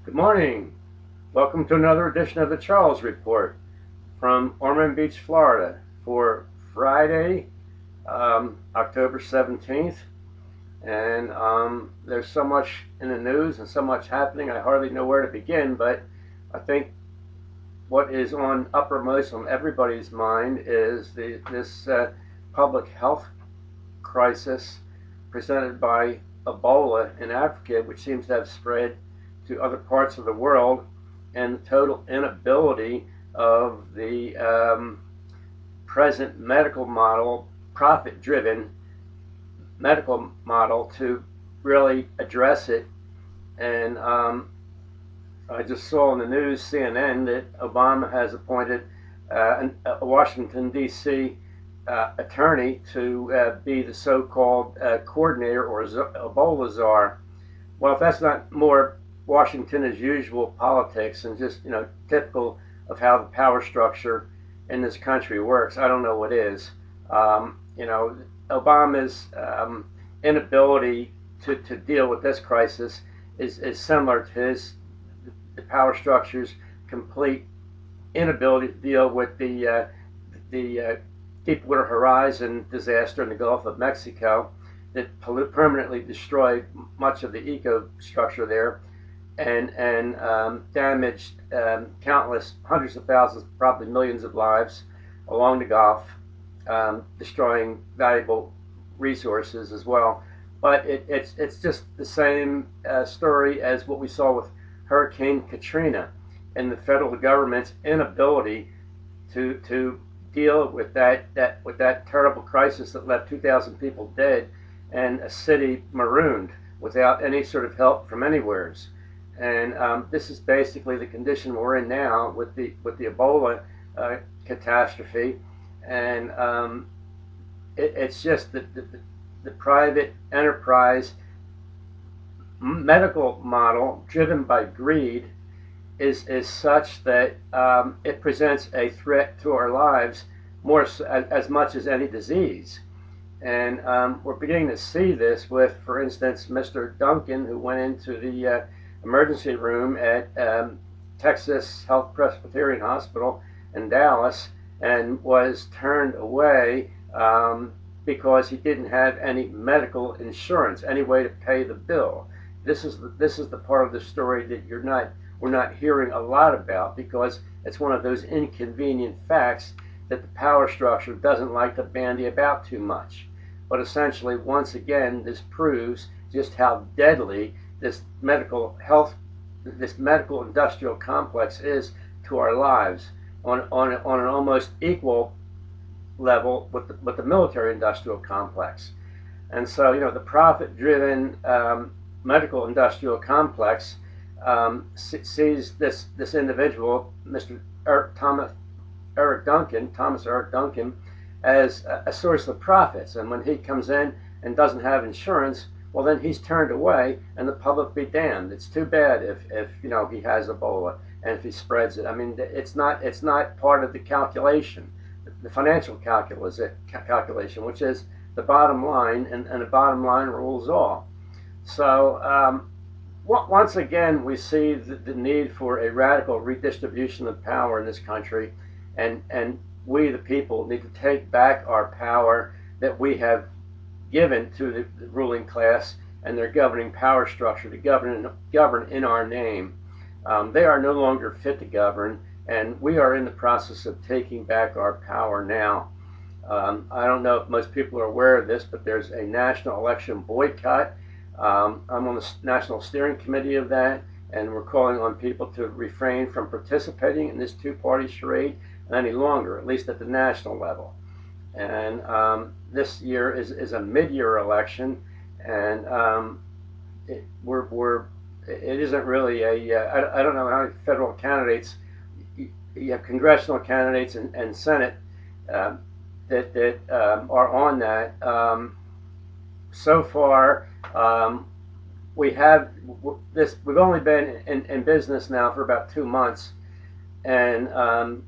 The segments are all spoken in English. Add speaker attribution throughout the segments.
Speaker 1: Good morning. Welcome to another edition of the Charles Report from Ormond Beach, Florida for Friday, October 17th. And there's so much in the news and so much happening, I hardly know where to begin, but I think what is on uppermost on everybody's mind is this public health crisis presented by Ebola in Africa, which seems to have spread to other parts of the world, and the total inability of the present medical model, profit-driven medical model, to really address it. And I just saw in the news, CNN, that Obama has appointed a Washington, D.C. Attorney to be the so-called coordinator or Ebola czar. Well, if that's not more Washington as usual politics and just typical of how the power structure in this country works, I don't know what is. Obama's inability to deal with this crisis is similar to the power structure's complete inability to deal with the Deepwater Horizon disaster in the Gulf of Mexico that permanently destroyed much of the ecostructure there and damaged countless hundreds of thousands, probably millions of lives along the Gulf, destroying valuable resources as well. But it's just the same story as what we saw with Hurricane Katrina and the federal government's inability to deal with that terrible crisis that left 2,000 people dead and a city marooned without any sort of help from anywheres. And this is basically the condition we're in now with the Ebola catastrophe. And it's just the private enterprise medical model driven by greed is such that it presents a threat to our lives more as much as any disease. And we're beginning to see this with, for instance, Mr. Duncan, who went into the emergency room at Texas Health Presbyterian Hospital in Dallas and was turned away because he didn't have any medical insurance, any way to pay the bill. This is the part of the story that we're not hearing a lot about, because it's one of those inconvenient facts that the power structure doesn't like to bandy about too much. But essentially, once again, this proves just how deadly this medical industrial complex is to our lives on an almost equal level with the military industrial complex. And so, the profit-driven medical industrial complex sees this individual, Mr. Thomas Eric Duncan, as a source of profits. And when he comes in and doesn't have insurance, well, then he's turned away, and the public be damned. It's too bad if he has Ebola and if he spreads it. I mean, it's not part of the calculation, the financial calculation, which is the bottom line, and the bottom line rules all. So once again, we see the need for a radical redistribution of power in this country, and we, the people, need to take back our power that we have given to the ruling class and their governing power structure to govern in our name. They are no longer fit to govern, and we are in the process of taking back our power now. I don't know if most people are aware of this, but there's a national election boycott. I'm on the National Steering Committee of that, and we're calling on people to refrain from participating in this two-party charade any longer, at least at the national level. And this year is a mid-year election, and it isn't really I don't know how many federal candidates. You have congressional candidates and Senate that are on that. So far, we've only been in business now for about 2 months, and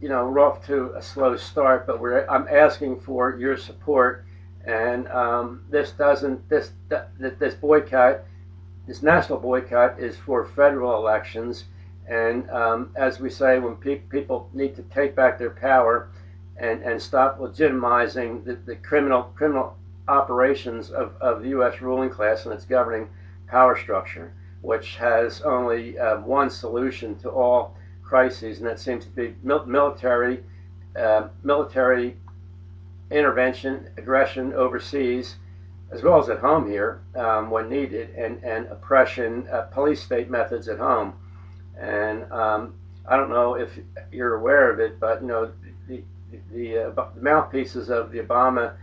Speaker 1: we're off to a slow start. But I'm asking for your support, and this boycott this national boycott is for federal elections, and as we say, when people need to take back their power and stop legitimizing the criminal operations of the U.S. ruling class and its governing power structure, which has only one solution to all crises, and that seems to be military intervention, aggression overseas, as well as at home here when needed, and oppression, police state methods at home. And I don't know if you're aware of it, but the mouthpieces of the Obama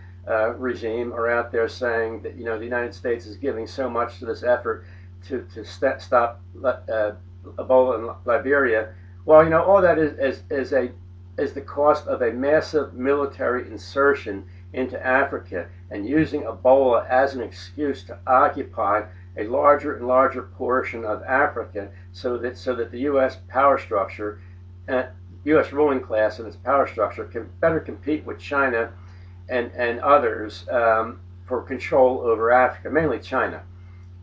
Speaker 1: regime are out there saying that the United States is giving so much to this effort to stop Ebola in Liberia. Well, all that is the cost of a massive military insertion into Africa and using Ebola as an excuse to occupy a larger and larger portion of Africa, so that the U.S. power structure, U.S. ruling class and its power structure can better compete with China and others for control over Africa, mainly China.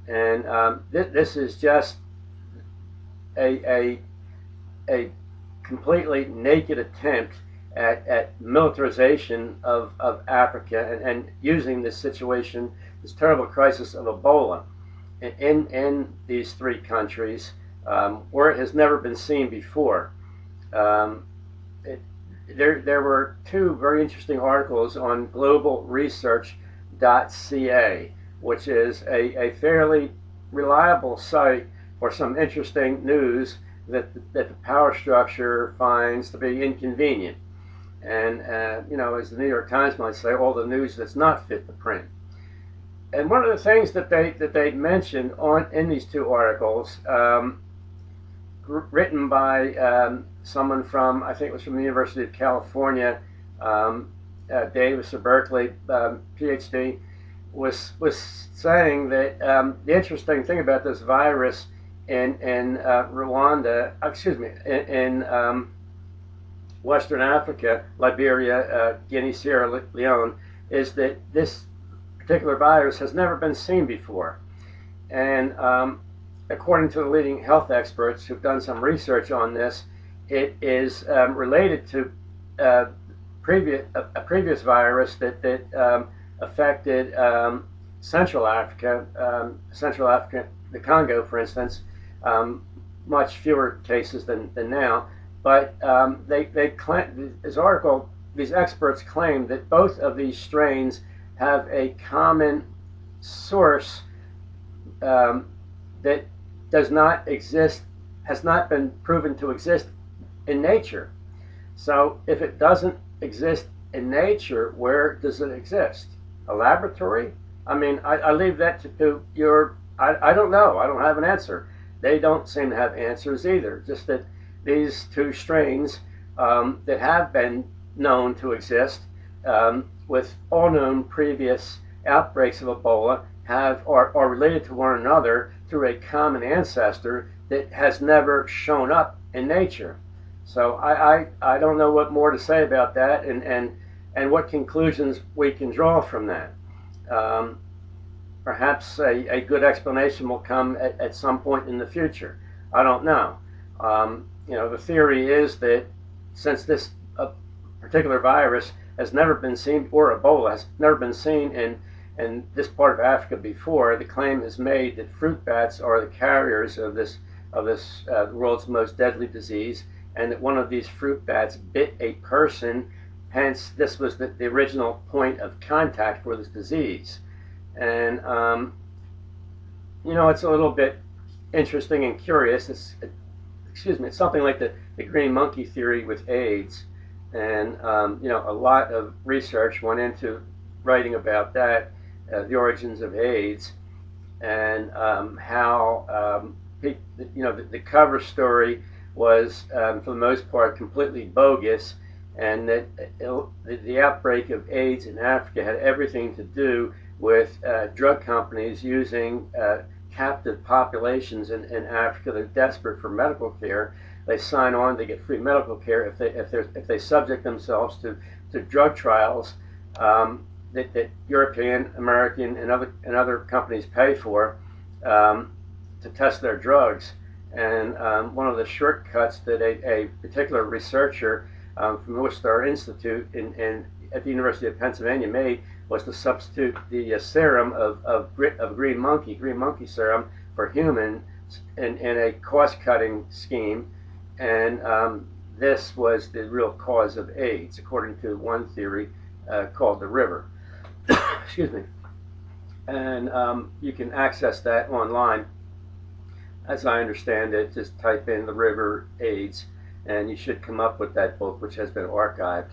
Speaker 1: And this is just a completely naked attempt at militarization of Africa and using this situation, this terrible crisis of Ebola in these three countries where it has never been seen before. There were two very interesting articles on globalresearch.ca, which is a fairly reliable site for some interesting news that the power structure finds to be inconvenient. And as the New York Times might say, all the news that's not fit to print. And one of the things that they mentioned in these two articles, written by someone from, I think it was from the University of California, Davis or Berkeley, PhD, was saying that the interesting thing about this virus in Rwanda, in Western Africa, Liberia, Guinea, Sierra Leone, is that this particular virus has never been seen before. And according to the leading health experts who've done some research on this, it is related to a previous virus that affected Central Africa, the Congo, for instance, much fewer cases than now. But they claim, these experts claim that both of these strains have a common source that does not exist, has not been proven to exist in nature. So if it doesn't exist in nature, where does it exist? A laboratory? I mean, I leave that to your, I don't know. I don't have an answer. They don't seem to have answers either. Just that these two strains that have been known to exist with all known previous outbreaks of Ebola are related to one another through a common ancestor that has never shown up in nature. So I don't know what more to say about that and what conclusions we can draw from that. Perhaps a good explanation will come at some point in the future. I don't know. The theory is that since this particular virus has never been seen, or Ebola has never been seen in this part of Africa before, the claim is made that fruit bats are the carriers of this the world's most deadly disease, and that one of these fruit bats bit a person. Hence, this was the original point of contact for this disease. And it's a little bit interesting and curious. It's something like the green monkey theory with AIDS. And a lot of research went into writing about that, the origins of AIDS, and how the cover story was for the most part completely bogus, and that the outbreak of AIDS in Africa had everything to do with drug companies using captive populations in Africa. They're desperate for medical care. They sign on, they get free medical care if they subject themselves to drug trials that European, American, and other companies pay for. to test their drugs. And one of the shortcuts that a particular researcher from the Worcester Institute at the University of Pennsylvania made was to substitute the serum of green monkey serum for human in a cost-cutting scheme. And this was the real cause of AIDS, according to one theory called the river. Excuse me. And you can access that online. As I understand it, just type in the river AIDS, and you should come up with that book, which has been archived.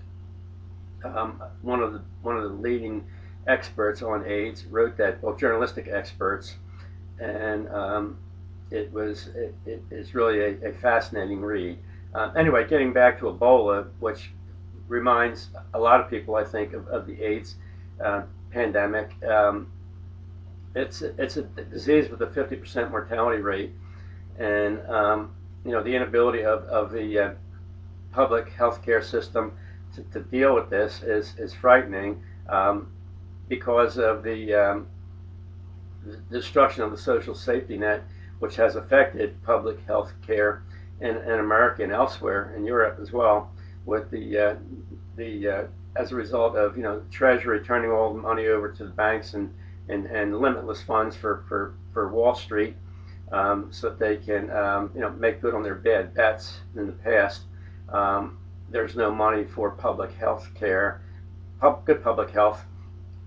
Speaker 1: One of the leading experts on AIDS wrote that book, journalistic experts, and it is really a fascinating read. Anyway, getting back to Ebola, which reminds a lot of people, I think, of the AIDS pandemic. It's a disease with a 50% mortality rate, and the inability of the public healthcare system to deal with this is frightening because of the destruction of the social safety net, which has affected public health care in America and elsewhere in Europe as well, with the as a result of Treasury turning all the money over to the banks and limitless funds for Wall Street, so that they can make good on their bad bets in the past. There's no money for public health care, good public health,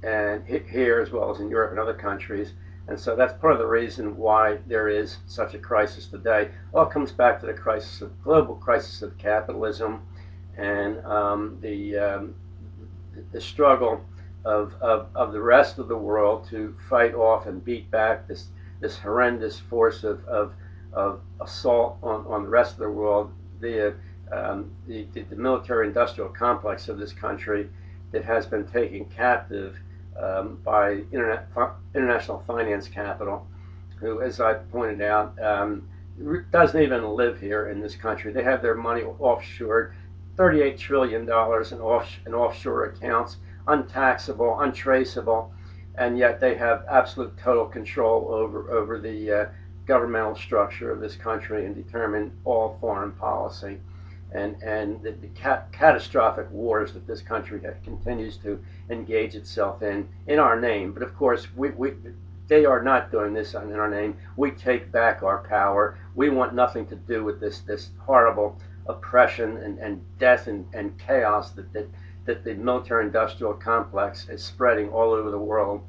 Speaker 1: and here as well as in Europe and other countries. And so that's part of the reason why there is such a crisis today. All comes back to the global crisis of capitalism, and the struggle of the rest of the world to fight off and beat back this horrendous force of assault on the rest of the world, the military-industrial complex of this country that has been taken captive by international finance capital, who, as I pointed out, doesn't even live here in this country. They have their money offshored, $38 trillion in offshore accounts, untaxable, untraceable, and yet they have absolute total control over the governmental structure of this country and determine all foreign policy. And the catastrophic wars that this country continues to engage itself in our name. But of course, they are not doing this in our name. We take back our power. We want nothing to do with this horrible oppression and death and chaos that the military-industrial complex is spreading all over the world.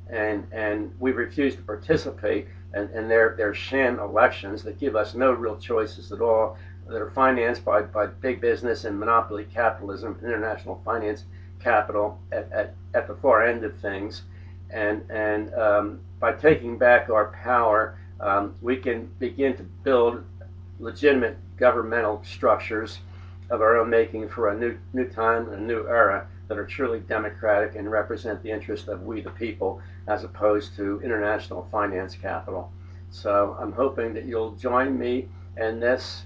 Speaker 1: And we refuse to participate in their sham elections that give us no real choices at all, that are financed by big business and monopoly capitalism, international finance capital at the far end of things. And by taking back our power, we can begin to build legitimate governmental structures of our own making for a new time and a new era that are truly democratic and represent the interest of we the people, as opposed to international finance capital. So I'm hoping that you'll join me in this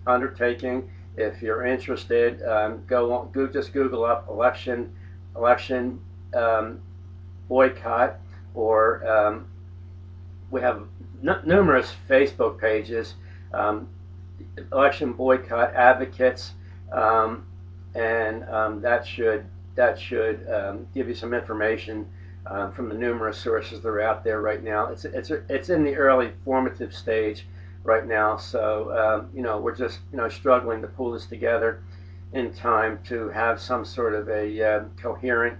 Speaker 1: undertaking. If you're interested, just Google up election boycott, or we have numerous Facebook pages, election boycott advocates, and that should give you some information from the numerous sources that are out there right now. It's in the early formative stage right now, so we're just struggling to pull this together in time to have some sort of a coherent,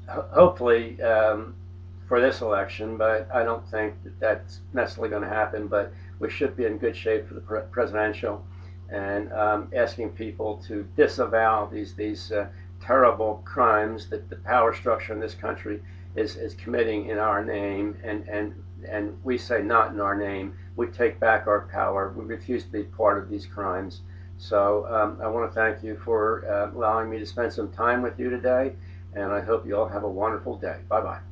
Speaker 1: hopefully for this election, but I don't think that's necessarily going to happen. But we should be in good shape for the presidential, and asking people to disavow these terrible crimes that the power structure in this country is committing in our name, and we say not in our name. We take back our power. We refuse to be part of these crimes. So I want to thank you for allowing me to spend some time with you today, and I hope you all have a wonderful day. Bye-bye.